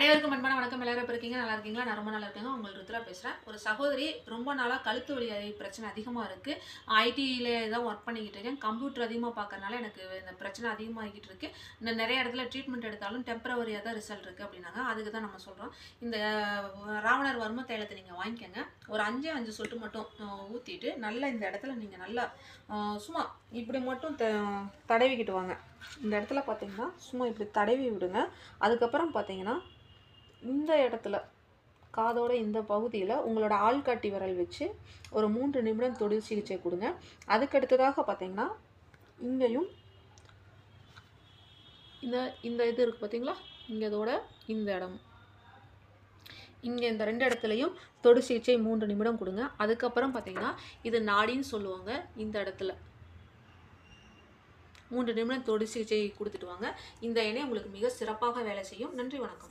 அனைவருக்கும் அன்பான வணக்கம். எல்லாரும் எப்படி இருக்கீங்க? நல்லா இருக்கீங்களா? நான் ரொம்ப நல்லா இருக்கேங்க. உங்கள் ருத்ரா பேசுறேன். ஒரு சகோதரி ரொம்ப நாளா கழுத்து வலி பிரச்சனை அதிகமா இருக்கு. ஐடில தான் ஒர்க் பண்ணிக்கிட்டு இருக்கேன். கம்ப்யூட்டர் அதிகமா பார்க்கறனால எனக்கு இந்த பிரச்சனை அதிகமாகிட்டு இருக்கு. நெறைய இடத்துல ட்ரீட்மெண்ட் எடுத்தாலும் டெம்பரவரியா தான் ரிசல்ட் இருக்கு அப்படின்னாங்க. அதுக்கு தான் நம்ம சொல்றோம். இந்த ராவணர் வர்ம தைலத்தை நீங்க வாங்கிக்கங்க. ஒரு 5 சொட்டு மட்டும் ஊத்திட்டு நல்லா இந்த இடத்துல நீங்க நல்லா சும்மா இப்படி மட்டும் தடவிக்கிட்டு வாங்க. இந்த இடத்துல பார்த்தீங்கன்னா சும்மா இப்படி தடவி விடுங்க. அதுக்கப்புறம் பார்த்தீங்கன்னா இந்த இடத்துல காதோட இந்த பகுதியில் உங்களோட ஆள்காட்டி விரல் வச்சு ஒரு 3 நிமிடம் தொடு சிகிச்சை கொடுங்க. அதுக்கு அடுத்ததாக பார்த்தீங்கன்னா இங்கேயும் இந்த இது இருக்குது பார்த்தீங்களா, இங்கே இதோட இந்த இடம் இங்கே இந்த 2 இடத்துலையும் தொடு சிகிச்சை 3 நிமிடம் கொடுங்க. அதுக்கப்புறம் பார்த்தீங்கன்னா இது நாடின்னு சொல்லுவாங்க. இந்த இடத்துல 3 நிமிடம் தொடு சிகிச்சை கொடுத்துட்டு வாங்க. இந்த எண்ணெய் உங்களுக்கு மிக சிறப்பாக வேலை செய்யும். நன்றி, வணக்கம்.